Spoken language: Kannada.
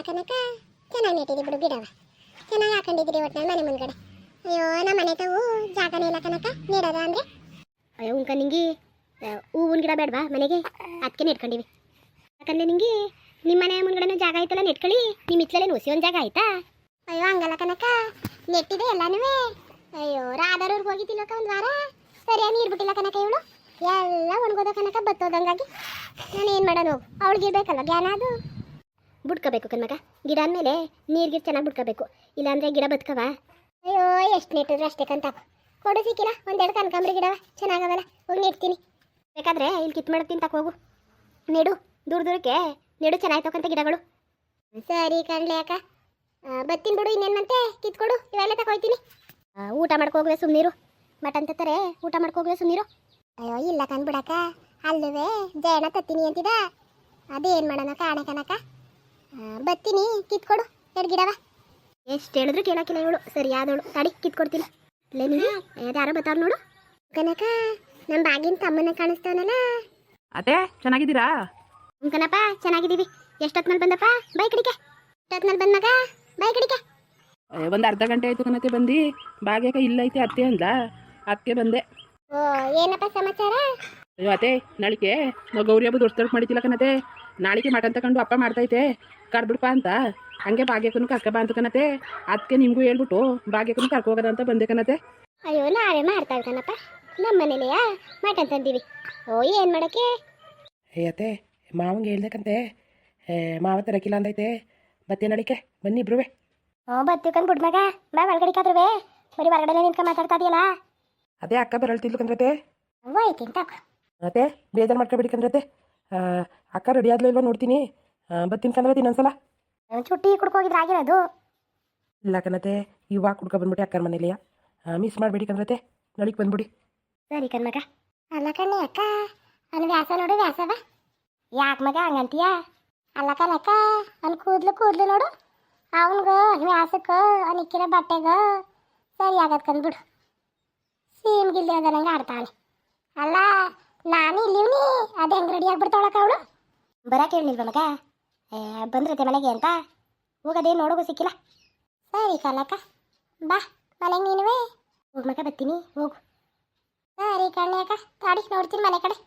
ಕನಕ ಚೆನ್ನಾಗಿ ನೆಟ್ಟಿದ್ದಿ ಬಿಡು ಗಿಡವ ಚೆನ್ನಾಗಿ ಹಾಕೊಂಡಿದ್ರಿ ಒಟ್ಟಿನಲ್ಲಿ ಮನೆ ಮುಂದ್ಗಡೆ. ಅಯ್ಯೋ ನಮ್ಮ ಮನೆ ತಾವು ಜಾಗನೇ ಇಲ್ಲ ಕನಕ ನೆಡೋದ ಅಂದರೆ. ಅಯ್ಯೋ ಉಂಕ ನಿಂಗೆ ಹೂವಿನ ಗಿಡ ಬೇಡವಾ ಮನೆಗೆ, ಅದಕ್ಕೆ ನೆಟ್ಕೊಂಡಿವಿ. ಯಾಕಂದ್ರೆ ನಿಂಗೆ ನಿಮ್ಮ ಮನೆ ಮುಂದ್ಗಡೆನೂ ಜಾಗ ಐತಲ್ಲ, ನೆಟ್ಕೊಳ್ಳಿ. ನಿಮ್ಮ ಇತ್ತಲೇ ನುಸಿ ಒಂದು ಜಾಗ ಆಯ್ತಾ? ಅಯ್ಯೋ ಹಂಗಲ್ಲ ಕನಕ, ನೆಟ್ಟಿದೆ ಎಲ್ಲನೂ. ಅಯ್ಯೋ ರಾಧಾರೂರ್ಗೆ ಹೋಗಿದ್ದಿಲ್ಲಕ ಒಂದು ವಾರ, ಸರಿಯಾಗಿ ನೀರು ಬಿಟ್ಟಿಲ್ಲ ಕನಕ ಇವಳು, ಎಲ್ಲ ಒಣಗೋದ ಕನಕ ಬತ್ತೋದಂಗಾಗಿ. ನಾನು ಏನು ಮಾಡೋಣ, ಅವಳಿಗೆ ಇರಬೇಕಲ್ಲ ಜ್ಞಾನ ಅದು. ಬಿಡ್ಕೋಬೇಕು ಕಣ್ಮಗ, ಗಿಡ ಅಂದಮೇಲೆ ನೀರು ಚೆನ್ನಾಗಿ ಬಿಡ್ಕೋಬೇಕು, ಇಲ್ಲಾಂದರೆ ಗಿಡ ಬದುಕವ. ಅಯ್ಯೋ ಎಷ್ಟು ನೆಟ್ಟಿದ್ರು ಅಷ್ಟೇ ಕಂತ ಕೊಡು, ಸಿಕ್ಕಿಲ್ಲ ಒಂದೆರಡು ಕನಕಾಂಬರಿ ಗಿಡವ ಚೆನ್ನಾಗವಲ್ಲ, ಹೋಗಿ ನೆಡ್ತೀನಿ. ಬೇಕಾದ್ರೆ ಇಲ್ಲಿ ಕಿತ್ತು ಮಾಡೋಕ್ಕಿಂತ ಹೋಗು, ನೆಡು. ದೂರ ದೂರಕ್ಕೆ ನೆಡು, ಚೆನ್ನಾಯ್ತಕ್ಕಂಥ ಗಿಡಗಳು. ಸರಿ ಕಣ್ಲೆ ಅಕ್ಕ, ಬತ್ತೀನಿ ಬಿಡು, ಇನ್ನೇನು ಮತ್ತೆ ಕಿತ್ಕೊಡು, ಇವೆಲ್ಲ ತಗೋಯ್ತೀನಿ. ಊಟ ಮಾಡ್ಕೋಗುವೆ ಸುಮ್ಮನಿರು, ಮಟನ್ ತತ್ತಾರೆ ಊಟ ಮಾಡ್ಕೋಗುವೆ ಸುಮ್ಮನಿರು. ಅಯ್ಯೋ ಇಲ್ಲ ಕಂದ್ಬಿಡಕ್ಕ, ಅಲ್ಲವೇ ಜಯಣ ತತ್ತೀನಿ ಅಂತಿದ, ಅದೇನು ಮಾಡೋಣ ಕಾಣೆ ಕನಕ. ಬತ್ತೀನಿ, ಕಿತ್ಕೊಡು ಎರಡು ಗಿಡವ. ಎಷ್ಟು ಹೇಳಿದ್ರು ಕೇಳಕ್ಕಿಲ್ಲ ಇವಳು, ಸರಿಯಾದವಳು. ತಡಿ ಕಿತ್ಕೊಡ್ತೀನಿ. ಇಲ್ಲೇ ನಿಂಗೆ ಯಾರೋ ಬರ್ತಾವ್ರು ನೋಡು. ಕನಕ ನಮ್ಮ ಬಾಗಿನ ತಮ್ಮನ ಕಾಣಿಸ್ತಾವನಲ್ಲ. ಅದೇ ಚೆನ್ನಾಗಿದ್ದೀರಾ? ಕಣಪ್ಪ ಚೆನ್ನಾಗಿದ್ದೀವಿ. ಎಷ್ಟೊತ್ತಿನಲ್ಲಿ ಬಂದಪ್ಪ? ಬೈ ಕಡಿಕೆ. ಎಷ್ಟೊತ್ತಿನಲ್ಲಿ ಬಂದ ಮಗ? ಬೈ ಕಡಿಕೆ. ಒಂದು ಅರ್ಧ ಗಂಟೆ ಆಯಿತು ಕಣತೆ ಬಂದು. ಬಾಗ್ಯಾಕ ಇಲ್ಲೈತೆ ಅತ್ತೆ ಅಂದ, ಅದಕ್ಕೆ ಬಂದೆ. ಓ ಏನಪ್ಪ ಸಮಾಚಾರ? ಅಯ್ಯೋ ಅತ್ತೆ, ನಾಳಿಕೆ ನಾವು ಗೌರಿ ಹಬ್ಬದ ವರ್ಷದೊಳಗೆ ಮಾಡಿತಿಲ್ಲ ಕಣತೆ. ನಾಳಿಕೆ ಮಟನ್ ತಗೊಂಡು ಅಪ್ಪ ಮಾಡ್ತೈತೆ, ಕರ್ಬಿಡ್ಪ ಅಂತ. ಹಂಗೆ ಭಾಗ್ಯಕ್ಕೂ ಕರ್ಕೊಬ ಅಂತ ಕಣತೆ. ಅದಕ್ಕೆ ನಿಮಗೂ ಹೇಳ್ಬಿಟ್ಟು ಭಾಗ್ಯಕ್ಕೂ ಕರ್ಕೊ ಹೋಗೋದ ಅಂತ ಬಂದೆ ಕಣತೆ. ಅಯ್ಯೋ ನಾವೇ ಮಾಡ್ತಾವೆ ಕಣಪ್ಪ, ನಮ್ಮ ಮನೇಲೆಯಾ ಮಟನ್ ತಂದೀವಿ. ಓ ಏನು ಮಾಡೋಕ್ಕೆ? ಅತ್ತೆ ಮಾವಂಗೆ ಹೇಳ್ಬೇಕಂತೆ, ಮಾವ ತರಕಿಲ್ಲ ಅಂದೈತೆ. ಮತ್ತೆ ನಾಳಿಕೆ ಬನ್ನಿ ಇಬ್ರುವೆ. ಬರ್ತೀವಿ ಕಂಡು ಬಿಡ್ ಮಗ, ಬಾ ಒಳಗಡೆಕಾದ್ರೂ ಬರೀ ಹೊರಗಡೆ ನಿಂತ್ಕೊಂಡು ಮಾತಾಡ್ತಾ ಇದೆಯಲ್ಲ. ಅದೇ ಅಕ್ಕ ಬರಳ್ತಿದ್ಲು ಕಂದ್ರತೆ. ಹೋಯ್ತೀನಿ ತಗೋ. ಅತ್ತೆ ಬೇಜಾರು ಮಾಡ್ಕೊಬೇಡಿ ಕಂದ್ರತೆ. ಅಕ್ಕ ರೆಡಿ ಆದ್ಲು ಇಲ್ವ ನೋಡ್ತೀನಿ, ಬರ್ತೀನಿ ಕಂದ್ರತೆ ಇನ್ನೊಂದ್ಸಲ. ಚುಟ್ಟಿ ಕುಡ್ಕೋಗಿದ್ರೆ ಆಗಿರೋದು. ಇಲ್ಲ ಕಣತೆ, ಇವಾಗ ಕುಡ್ಕೊ ಬಂದ್ಬಿಟ್ಟು ಅಕ್ಕರ ಮನೇಲಿಯ. ಮಿಸ್ ಮಾಡಬೇಡಿ ಕಂದ್ರತೆ, ನಾಳಿಗೆ ಬಂದ್ಬಿಡಿ. ಸರಿ ಕಣ್ಮಗ. ಅಲ್ಲ ಕಣ್ಣೆ ಅಕ್ಕ, ಅವ್ನು ವ್ಯಾಸ ನೋಡು ವ್ಯಾಸವ. ಯಾಕೆ ಮಗ ಹಂಗಂತೀಯ? ಅಲ್ಲ ಕಣಕ್ಕ, ಅವ್ನು ಕೂದ್ಲು ನೋಡು, ಅವನಿಗೂ ವ್ಯಾಸಕ್ಕೋ ಅವ್ನು ಇಕ್ಕಿರೋ ಬಟ್ಟೆಗೋ ಸರಿ ಆಗತ್ತೆ ಕಂದ್ಬಿಡು. ಸೀಮ್ ಗಿಲ್ದಿ ಅದನಂಗೆ ಆಡ್ತಾವನೆ. ಅಲ್ಲ ನಾನು ಇಲ್ಲಿವ್ನಿ, ಅದು ಹೆಂಗೆ ರೆಡಿ ಆಗ್ಬಿಡ್ತಾವಳಕ್ಕ ಅವಳು. ಬರಕ್ಕೆ ಹೇಳಿಲ್ವ ಮಗ? ಬಂದ್ರತೆ ಮನೆಗೆ ಅಂತ ಹೋಗೋದೇ ನೋಡೋಗೂ ಸಿಕ್ಕಿಲ್ಲ. ಸರಿ ಕಣಕ್ಕ, ಬಾ ಮನೆಗೆ ನೀನುವೇ. ಹೋಗ್ ಮಗ, ಬರ್ತೀನಿ ಹೋಗು. ಸರಿ ಕಣ್ಣೆ ಅಕ್ಕ, ತಾಡಿ ನೋಡ್ತೀನಿ ಮನೆ ಕಡೆ.